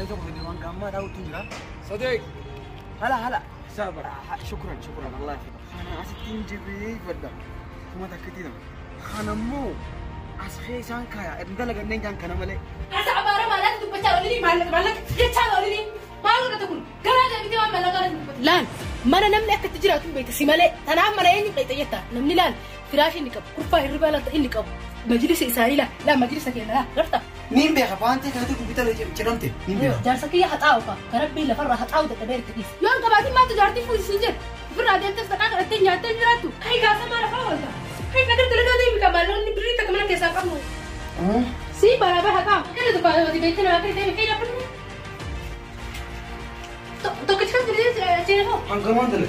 أنا يزوج في ديوان كمان أو تجرا صديق هلا سابر شكرا الله يخليك أنا أستين جبريل فدا ما تكتينا أنا مو أسخي سان كايا إنت لقى نين كان مالي أسا عبارة ما لك تبتشر لي مالك يتشال لي ما أقدر تقول كذا بدي ما مالك لان ما أنا نمني أكتر تجرا تقول بيت سيمالي أنا عم مريني بيت يتا نمني لان فراش إنك كرفة الربالة إنك مجلس إسرائيل لا مجلس كذا لا عرفت مين بيخافانتي كانت كمبيوتر جرمتي مين بيخاف جالسكية هتعوقة كربي لفرة هتعود تبارك كيس يوم كبعدين ما تجارتي فوق السجن فرة دي تستقاط التنيا تجراتو هاي كاسة ما رفعوا ولا هاي فكرة تلقى دي مكملون بريتك كمان كيسا قمو سي برا بها كام كده تبغى تبي بيتنا ما كده كده بنو تو كده كده تيجي هو عن كمان دل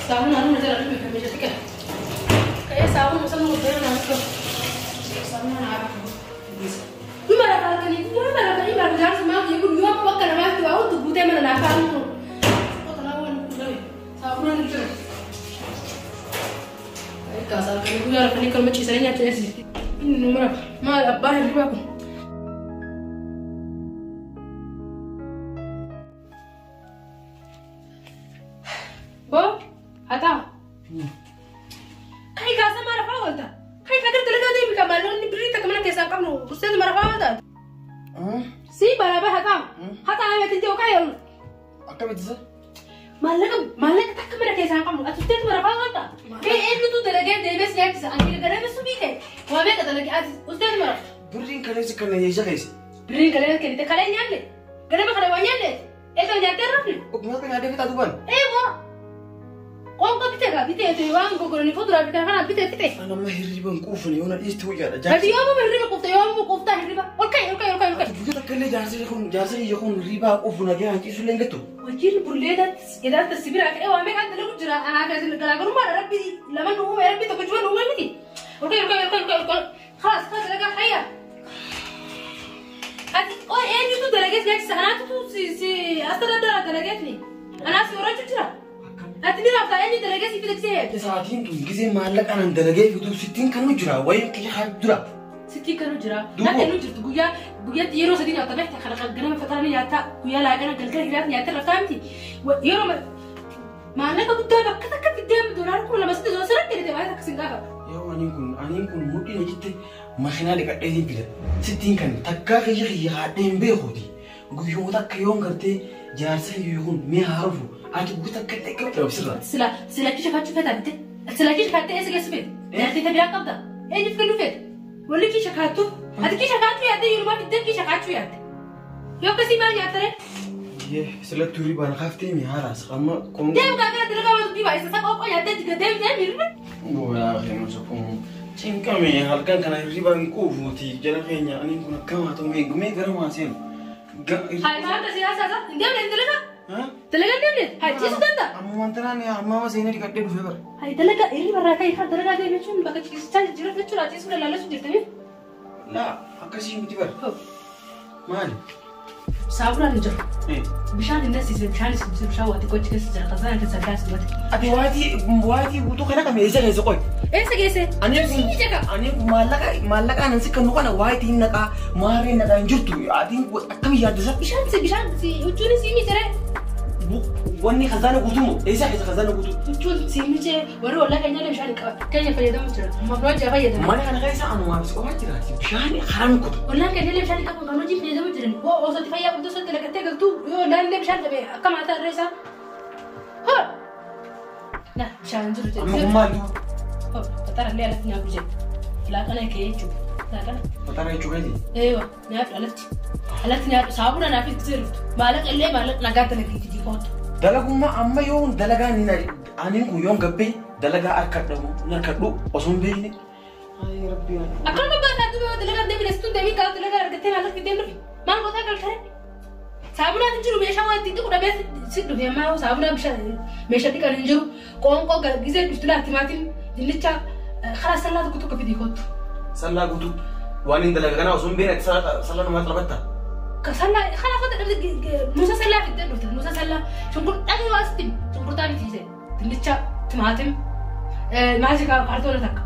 Sahun anu ngejar aku bisa bisa tiga. Kayak sahun masa mau bayar nak tu. Sahun mana aku? Ni mana kalau ni? Ni mana kalau ni mana jangan semua dia pun dua apa kalau macam tu aku tu buat mana nak kamu. Kau tahu kan tu ni. Sahun anu tu. Kayak kasar kan aku yang ni kalau macam saya nyata sih. Ini nomor apa? Mal apa yang aku? Bo? Ata. Kai kasa marah apa dah? Kai kadar terlalu dia mikamalon ni berita kemana kesan kamu? Ustaz marah apa dah? Si barabah hata. Hata ayat itu okay ya? Apa itu sah? Malak tak kemana kesan kamu? Ustaz marah apa dah? Kai itu tu terlagi dia bes ya kisah. Angkir kadar bes subi kai. Wabah kata lagi Ustaz marah. Berding kalian sih kena ya guys. Berding kalian kita kalian nyalle. Kenapa kalian nyalle? Itu nyalle rafli. Oh kenapa nggak ada kita tuan? Wah. Kau bite tu yang kau kalau ni foto rapi kan bite. Anak mah hiriban kufun ya, orang itu ya. Tapi yang mau hiriba kufta, yang mau kufta hiriba. Okay. Kita kali jangan yakun riba kufun aja nanti sulen gitu. Wajib berledat, kita tersibir akhirnya wame kan terlalu jera. Anak kasih negara rumah rapi, lama nunggu rapi tu kejual nunggu ni. Okay. Khas lagi kaya. Oh ini tu delegat ni sana tu si asal ada delegat ni. Anak si orang cuci lah. Atini rafta ini delegat si Felix ya. Saatin tu gizi malak anak delegat itu sitin kan ujra, wae kaya hal ujra. Sitin kan ujra. Nak enu ujra tu guya tiero sedih atau dah tak gana fatara ni yata guya lagi nak galgal hilang yata rafta mti. Tiero malak aku tu apa kata dia dolar aku lama sedih dolar ni dia bayar tak singgah. Ya anin kun mudi ni kita makina dekat ini bila sitin kan takka kaya hadem behudi. Guya muda kayon karte jarsa yun me harufu. Ati buta kete kau bersirah. Sila kisah kacau feta bete. Sila kisah kata ese kesepet. Nanti kita biar kau dah. Ini fikir lufet. Wali kisah kacau. Ati kisah kacau ya. Ati rumah kita kisah kacau ya. Yo kasih mana ya tere? Ye, sila turi ban khafti mi haras. Kamu kong. Dia bukan kena terlalu kamu tiba. Isa kau ya tere juga dia mirip. Oh ya, kamu sokong. Cingkam me halkan kana riban ko futi. Jalan kayaknya anin kuna kama tu me garam asin. Hai mana kasih asa asa? Dia boleh terlalu. Talaga dia ni, hai cisu tanda. Amu mantra ni, amma masih ini dikat dia fever. Hai talaga ini berapa kali kan talaga dia macam bagai cisu cisu jirat macam lah cisu lalu sudah tapi. Lah, akasih mesti ber. Mana? Saburan itu. Bishan ini sih bishan wati kau cikin sejarah kazan kita sekarang sebut. Abi wati butuh kena kami esa kaya koi. Ese. Ani malaka nanti kan nuka na wati naka mari naka injurtu. Adi kami ya desa. Bishan si ujung si mi cere. Wani khazana gutumu. Esa khazana gutu. Ujung si mi cere. Baru Allah kayaknya bishan kayaknya faedah macam. Mabro aja faedah. Mana kan kaya sa anu habis kau hati lah. Bishan haram gutu. Allah kayaknya bishan kamu kamu jip faedah macam. Oh usah faedah untuk usah terlekat tegal tu. Yo dan dia bishan tapi kamu ada rasa. Nah bishan juru tu. Amu malu. Patara dia alat ni aku je. Lakan yang keju. Lakan. Patara itu kali. Ewa, ni alat ni saburan aku tu. Malak nagat lagi di foto. Dalagumma amma yon dalaga ni na anin ku yon gabbe dalaga nakadu osumbe ni. Ay rabbi. Akan ba tu dalaga de restu de mi ka dalaga argate halak ki demri. Man kota kal kare. saabuna tinjiru meeshaa wanti xiqqoo dhabee siddu heemaa saabuna bishaan meeshaa xiqqaan hinjiru qoonqoo gisee dhuftulaa timaatiin dinnicha karaa sallaa tokko fidii kottu. Sallaa guutuu waan hin dalagaa kana osoo hin beekne sallaa namaa xalabatta. Sallaa karaa fata nuusa sallaa fiddee dhufte nuusa sallaa shunkurtaa waasti shunkurtaa bitiise dinnicha timaatiin maasii kaartoona takka.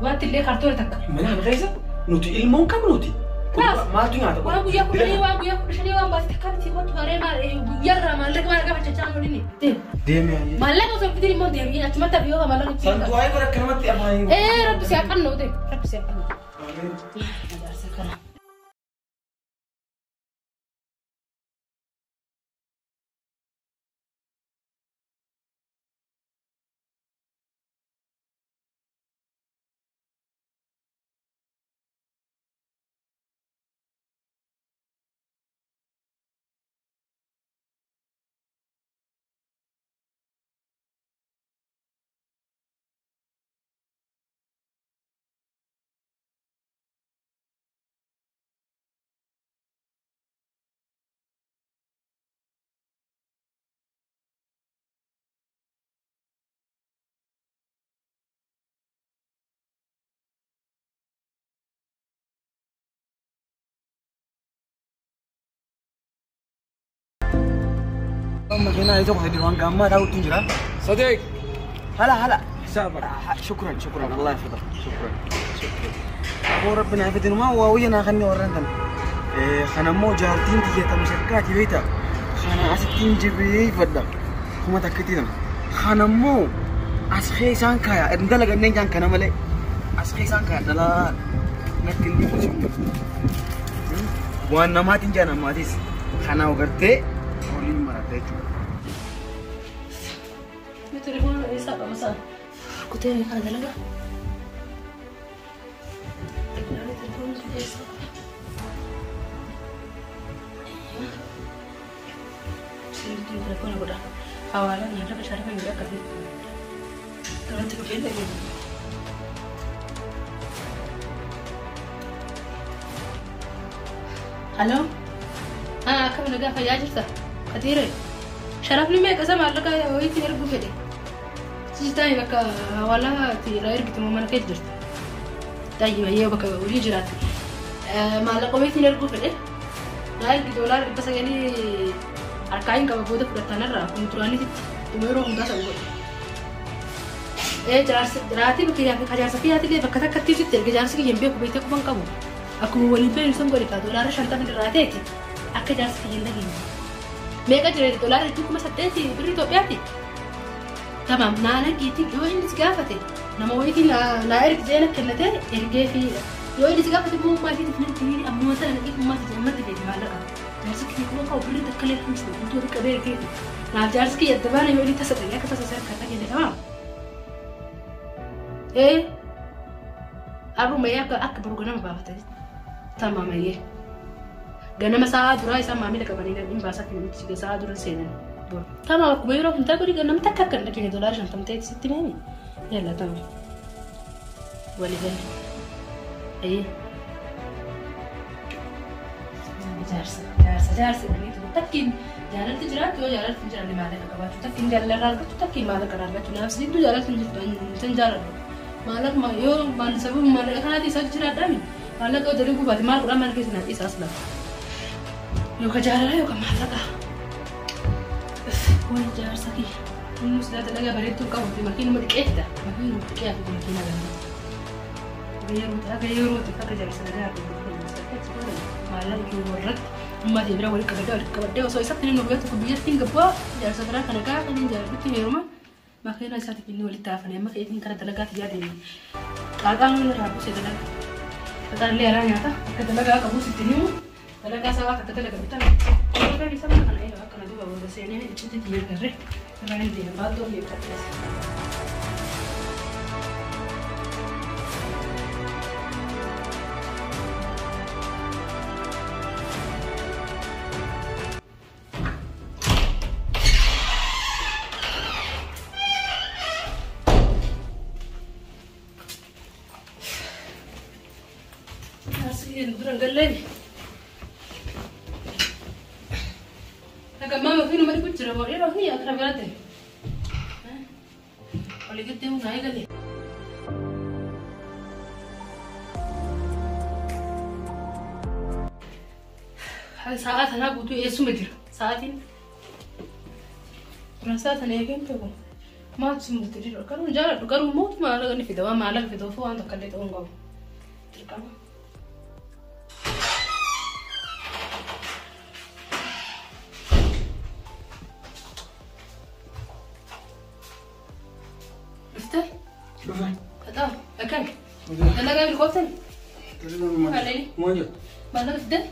Wanti illee kaartoona takka. Mana kana keessa nuti ilmoon kam nuti? Maaltu nyaata? Waan guyyaa kudhanii waan baasii takka biti kottu haree guyyaarraa maallaqa maallaqa facachaa oolini. Deemee ayee. Maallaqa osoo fidin immoo deebiin achumatti abiyoo maallaqa fidin. Santu waa'ee bara akkanumatti afaanii. Rabbi si haqannoo ta'e rabbi si haqannoo. Ajaarsa kana. مكينا يزوق هدي وان قام ما تاو تنجرا صديق هلا حسابك شكرا الله يحفظك شكرا هو ربنا يفدنا ما هو ويانا خلني ورنتن خنا مو جارتين تيجي تمشكاتي بيتا خنا عستين جبري فدا هم تكتينا خنا مو أسخي سانكايا اندلق النين جان كنا ملي أسخي سانكايا دلا نكتين دي بسم وانا ما تنجانا ما تيس خنا وقرتي ولي مرتي تليفون إيسا بمسا كتير هذا لقى تليفون إيسا سير تليفون أقوله حوالا نهار بشارة من جاك كذي كمان تلفين لقي هلو كم لقى فياجرته كثير شرفني ما كذا ما لقى ويتي يرجو فدي تجتاي بك ولا تيراير بتم ما نكدرت طيب هي بك ولي جرات ما لقى ويتي يرجو فدي لايك دولار بس يعني أركاين كم بوده فرتنا را كنتراني تمرو هم داس أقول جراتي بك يا أخي جارس فيها تلي بك تكتي تلي جارس كي ينبيه كبيته كمان كمو أكو ولي بين سام قولي كدولار شنطة من راتيتي أكيد جارس كي يندقين ميجا جريد دولار يجوك ما سدتي بري توبياتي تمام نانا جيتي يو عندي سقافتي نما ويتي لا يرك زينك كلتي يرجع في يو عندي سقافتي مو ما في تفنن تيجي أمو مثلا نجيب ما تجمع تبي معلقة جالس كذي كم كاو بري تكلم خمسة أنتو ركبير كذي نا جالس كي يدبان يو عندي تسدد يا كذا سير كذا كذي تمام إيه أبو ما يأكل أكبر قناة بافتي تمام إيه ganama sa'a duraa isaa maamila qabanii hin baasaa kennan siga sa'a dura seenan bor tama akkuma yeroo kun taagori ganama takka kan dhaqee doolaara 50 ta'e sitti meemi yalla tama wali gal ayee jaarsa ganii tu takkin jaalalti jiraatu yoo jaalalti hin jiraanne maallaqa qabaatu takkin jaalalaa argatu takkin maallaqa argatu naaf siddu jaalalti hin jirtu hin jaalallu maallaqa yoo sababa maallaqa kanaati isaa jiraadhaami maallaqa dalii gubaati maal godhaa maal keessa naaf isaas lafa يو كجارة يو كمحلقة وين جار سكي الناس لا تلاقي بريتو كم في مكان مدكيته مكان مدكيه في مكان هذا غيروا تفكر سنجار ما لا يورد ما تبرا ولا كبدا وسوي سبت إنه بيت كبير تين قبوا جار سفرة كنا كأنين جار بيت يوما ما خير ناس تبيني ولا تعرفني ما خير إن كانت تلاقي تجادي كأنه من رابو سيدنا كتر لي أراني هذا كتلاقي كابوس تنيمو تلاقي سوا كتلاقي بيتنا أنا بيسا ما كنا إيه كنا دوبا ولا سيني إنت تيجي كره أنا عندي بعض دول يبتدأ ترى ما يروح هي أكثر بلده ولا قدامه ناي قال لي هذه ساعات أنا قلت إيه سمدير ساعتين ساعات أنا يمكن تقول ما سمدير كانوا جالوا كانوا موت ما لقني في دواء ما لقى في دواء فوان تكلت أونغام تركنا استر شوفي هذا أكل أنا قاعد الكوتن علي موجود ما لقى في ده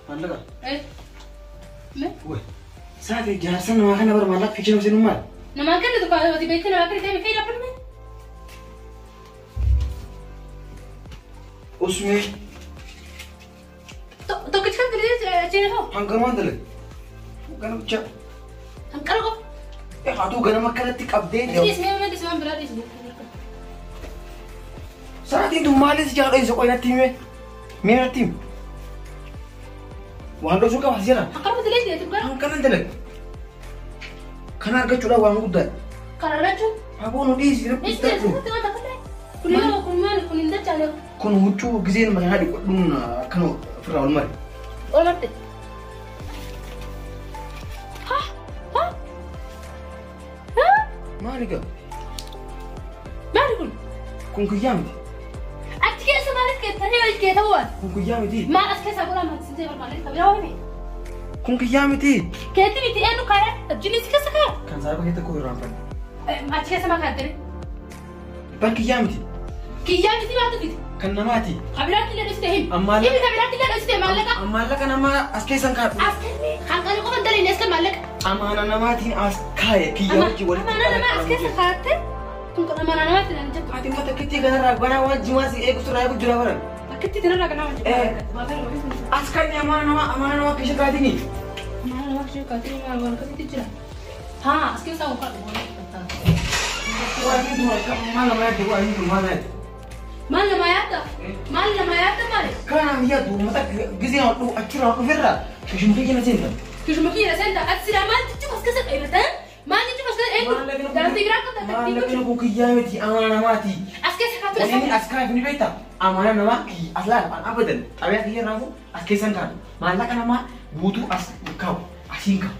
ما لقى إيه ما وين ساعتي جالسين ما خلنا بر مالك في شيء مسين مال نما كان دكان ودي بيتنا ما كان تعمل خير أبدا اسمي تو كنت كم كده تيجي هو هنقر ما دلك كانوا بتشا هنكرقه إيه هاتو كنا ما كانت تكابدين دي اسمه ما دي اسمه بلاد اسمه ساعتي دم مالس جالو إيش كوينا تيمه مين التيم وهذا شو كم حسينا هنكرقه دليل دي تبغى هنكر دلك كنا أرجع شو لا وانغود ده كرارجو أبو نودي سيرب إيش ده كتير كل ما كل ندرج عليه كن وجو جزين ما هذي كلون كانوا في الأول مرة ولا مرت ها ما لقى ما يقول كن كيامتي أكيد سمعت كده ترى كده هو كن كيامتي ما أسكت أقول ما تسدي بالمالك تبي وين كن كيامتي كده تبي إنه كاره تجيني سكسكة كان زاربك هيدا كوي رامبان ما أكيد سمعت كده بان كيامتي كيامتي ما تفيد كان نماتي خبرات اللي نستهم أما إيه خبرات اللي نستهم مالك أما لك أنا ما أسكي سانكار أسكني خلقني قوم دلني أسكن مالك أما أنا نماتي أسكاي كيامتي أما أنا ما أسكن سكاتة كنت أما أنا ما أتنا نجد أتي ما تكتي كنا رابنا واجماسي إيه كسر أيه بجرا ورن أكيد تنا رجعنا أسكني أما أنا ما كيش كاتيني ما أنا ما شيء كاتيني ما أقول كاتي تجرا ها أسكن سامو كات وأنا دوا ما لما يدوا وأنا دوا ما يدوا ما لما ياتا مالك كان هي دوا متى جزين أو أكيرا أو فرا كيش مكينا نسينا كيش مكينا سندا أتسرع ما تجي بس كسر أي بتان ما تجي بس كسر أي ده تجرا كده ما لكن كوكي يامتي أما أنا ماتي أسكن سكاتو ini askar ini beta amana nama ki aslan pan abadan tapi aku yang ramu askesan kan malak nama butuh kau asingka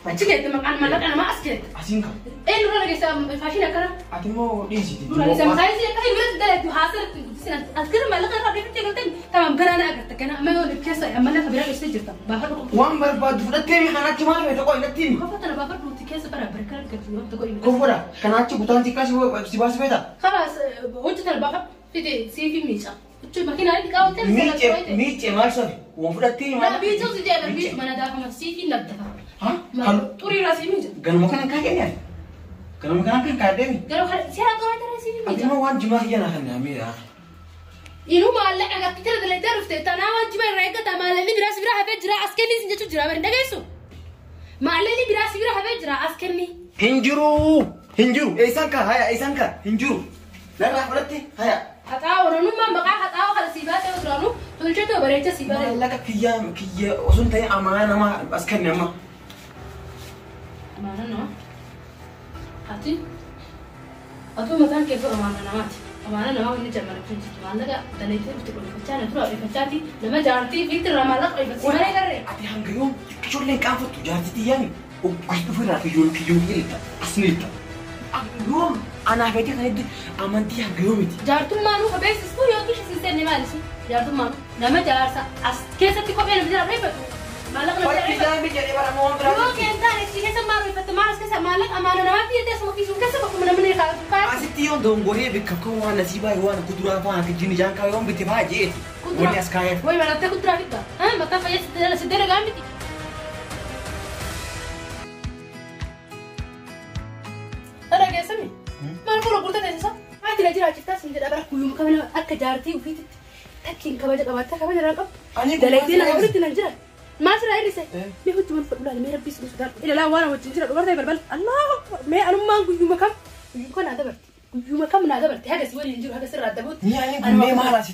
أشكيت أنا مالك أنا ما أسكت asingka إيه نورا لقيت فاشين أكره ati mau di sini نورا لقيت مسايس كذي بس ده تحاسر تسنا أذكر مالك أنا قبل كده قلت تمام كنا أقدر كنا ما يقول كيس أما أنا خبرة إيش تجرب بحر uang berbad sudah temi karena cuma beta kau ingat tim خفت أنا بحر بروتي كيس برا بركان كده تقول kau pura karena cuma bukan tikas si bas beta خلاص وجدت البحر في سيفي ميشا شو ماكينة هذيك أول تاني ميتة مالسون uang sudah temi لا بيجو زي ده بيجو ما ندافع ما سيفي نبدأ ها kalau turi rasi mija ganun makan kakek ni ganun makan kan kakek ni kalau siapa kau yang rasi ati mija mau wan cuma hian akan ni ya ini malah agak kita dah lihat terus deh tanah wan cuma mereka tak malah ini berasa berapa habis jerah asken ni senjata jerah benda guys malah ini berasa berapa habis jerah asken ni hinjuru sangka hinjuru dah berarti haya hataw orang nu mah bakal hataw kalau sibat itu orang nu tuh cerita berita sibat malah kiya usun tanya amana nama asken nama mana no hati atau macam kau amana nama ini zaman itu mana gak dan itu betul betul itu ada pecati nama jarti fitur ramalak itu mana kerja ati hanggayom kicur leng kamu tu jarti tiang oh itu fira kiyun kita asli itu agayom anak beti kan itu aman ti hanggayom itu jartu manu habis itu ya kisah sistem ni malas jartu manu nama jarsa as kisah tu kau yang berjalan berapa malak nama berjalan berjalan barang mau berjalan lo kenta ni sih kisah malu itu malas kisah malak amana nama dia dia semua kisah kisah aku mana mana kalau asli tiang dong gore bikakau wana sibai wana kudura apa kejini jangan kau yang beti baje wani askaya woi mana tak kudura kita mata fayas sedera gamit ada kisah ni mana pura pura tadi sah ada lagi cerita sendiri ada kuyum kau nak jarti ufit takin kau baca rangkap dalai dia nak beri tinan jerat ما سرع يرسل مي هو جمال فلان مي ربي سبحانه إلا لا وانا وجنجرا دوبرتي بلبل الله مي أنا ما أقول يوم كم يكون هذا برت يوم كم من هذا برت هذا سوى ينجر هذا سر هذا بوت يعني مي ما راسي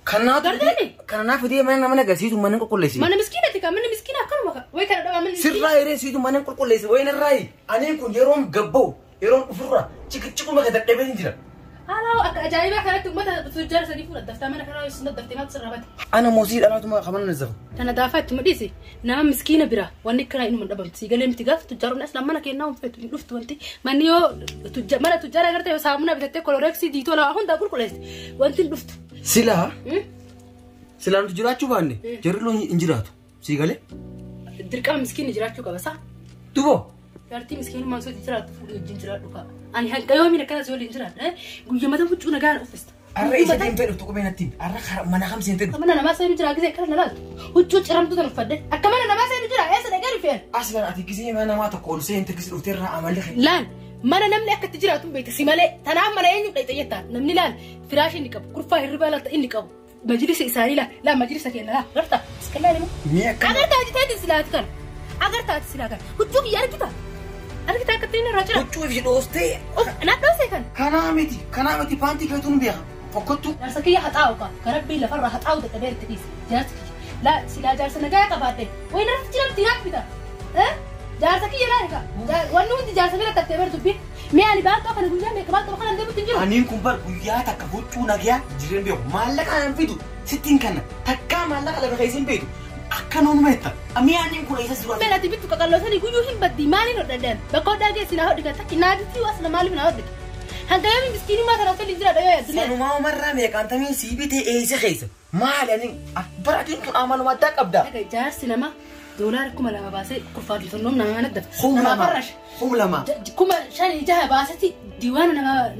Kanaaf fidee mana agarsiisu mana qulqulleessi. Mana miskiinati kan mana miskiina akkanuma kan way kana dhabaa mana sirraa hireessiitu mana qulqulleessi wayin irraayi aniin kun yeroon gabba'u yeroon dhufurra ciqicciquma ka dadhabee hin jira. Alaa akka ajaa'ibaa kanatti uummata tujjaara sadii fuudha daftaa mana kanaa isin daftee maatu sirraa bate. Ana moosii dhalaatuma qabana nazafu. Tana daafaa itti mudhiisi nama miskiina bira wanni kanaa inni dhabamti siigalee miti gaafa tujjaaruun as mana kennaa hunfeetu hin dhuftu wanti manni yoo mana tujjaara agartee yoo saamuna bitattee kolooreeksii diitoo lama hundaa qulqulleessi wanti hin dhuftu. Silaan tu jiraachuu baanne jarri loon hin jiraatu siigalee. Dirqama miskiinni jiraachuu qaba saa. Duboo. Dartii miskiinummaan sooti jiraatu fuudhee wajjin jiraadhu kaa. Ani hanqa yoo miidha kanas yoo jiraadha guyyaa mata huccuu nagaan uffista. Arra isa deemtee dhuftu qubeen attiin arra mana kam seentee dhuftu. Mana namaa seenu jira gisee kana laatu huccuu ciramtu tan uffadde akka mana namaa seenu jira eessa dhaqee rifeen. Aslan ati gisee mana namaa tokko ol seentee gisee dhuftee irraa amalli kee. Laan mana namni akkatti jiraatu beekta si malee tanaaf mana eenyu dhaqxee jettaan namni laal firaashii inni qabu kurfaa hirribaa laata inni qabu. مجلس إسرائيل لا مجلس كنا لا غرتا سكلاني مو أقدر تاجي سلات كان أقدر تاجي سلات كان وتشوف يا أنا كنت كتير راجع وتشوف في دوستي أنا دوستي كان كنامتي بانتي كتون بيها فكتو نرسكية هتعوقا كربي لفرة هتعود تبير تقيس جالسك لا سلا جالس نجاك بعدين وين رحت تجرب تياك بيتا جالسكية لا نكا وانو انت جالس بيلا تبير تبي مياني بعد تو كان غويا ميك بعد تو كان ندم تنجر انين كومبر غويا تكفوتو نغيا جيرين بيو مالك ان فيدو ستين كان تكا مالك على بخيسين بيدو اكنون ميتا امي انين كولا يسسوا ملا تبيتو كقلوسني غويو هم بدي مالي ندن بكودا جي سنا هودك تكي نادتي واسنا مالي من هودك هانتا يوم مسكيني ما ترى تلي جرا دايا الدنيا سنو ما مره ميك انت مين سي بي تي اي سي خيس مال يعني براتين كن امانو ما داك ابدا جار سينما دولار كم لما باسي كفار الفنون نما ندف نما فرش لما كم شان جاه باسيتي ديوان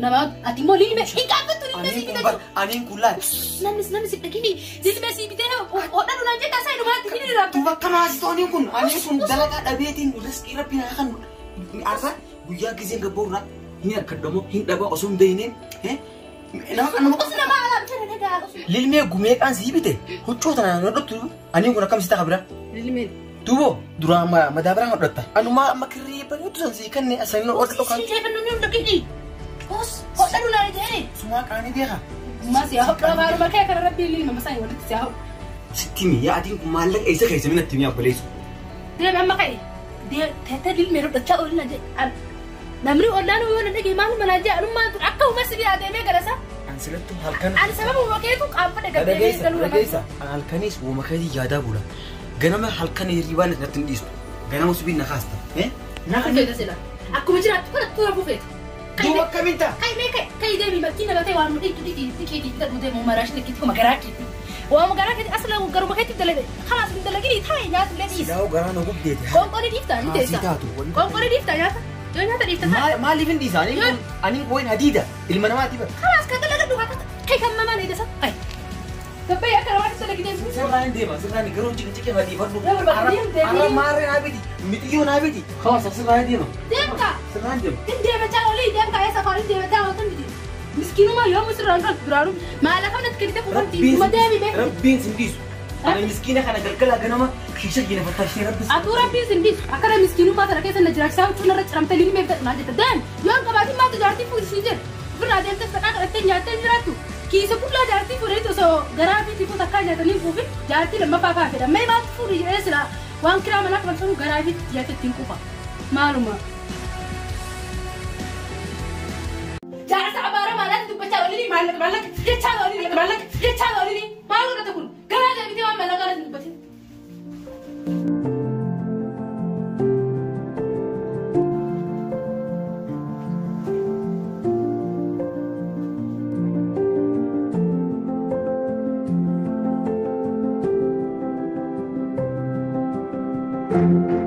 نما اتيمو لي مش إيه كابتن لي مش كده أنين كلها نمس بتكيني لي مش بيتها وأنا نانجي كاسين وما تكيني راب تو بكرة ما أسيتوني كون أنين كون دلك أبيتين رزق ربنا خان عارفة ويا كذي قبورنا هنا كدمو هنا دبا أصوم دينين ها أنا ما أصلا ما على بشر هذا للمية قوميك أن سيبته هو شو تنا نردت أنين كنا كم ستة للمية Tubo drama madabra ngodata anu ma kiri banget tuh sih kan nih asalnya order kan sih saya penuh udah gini bos kok tadi nari deh semua kan ini dia kan masih aku baru pakai karena lebih lima masa yang udah siapa setimi ya adi malak esa kayak semina timi apa lesu dia memang kayak dia tete di meru daca ulin aja namri orang lu yang ada gimana mana aja lu mah aku masih dia ada mega rasa ansilat tuh halkan ada sama mau pakai itu apa deh ada guys halkanis mau pakai di jada bulan ganama halkan riban natindis ganama subin nakhasta nakha kayda sila aku majira tukana tura bufet dua kaminta kai demi makina batay waan mudin tuditi tikiti tadmude mo marash likit ko magaraki wa magaraki asla garu makati dalade khalas min dalagini tay nyaat ledis law garano gubdeti kon kon difta ni tesa kon kon difta nyaata yo nyaata difta ma livin disani ani koin hadida ilmanamati ba khalas ka dalaga duka kai kan mama ne desa kai tapi ya kalau ada lagi dia sekarang dia mas sekarang gerung cik nggak di perlu arah mare nabi di mitiyo nabi di kalau sekarang dia mah dia enggak sekarang dia macam oli dia enggak ya safari dia macam hotel di miskin mah yo mesti orang beradu malah kan nak kita bukan di rumah dia bi rabbin sendis ana miskina kana galgala ganama kisha gina fatashi rabbis atu rabbin sendis akara miskinu ma tara kesa najrak sa tuna ram tali me na jeta dan yo enggak bati ma tu jarti fu sinjer berada ente sekarang ada nyata nyeratu Kisa pula jarti fure itu so garafi tipu takkan jatuh ni fufi jarti lemah apa apa dah. Memang fure je sila. Wang kira mana kalau furu garafi jatuh timpu pa. Malum. Jangan sabar malah tu baca oli ni malak. Dia cakap oli ni. Malu kata pun. Garafi jadi orang malak kalau tu baca. Thank you.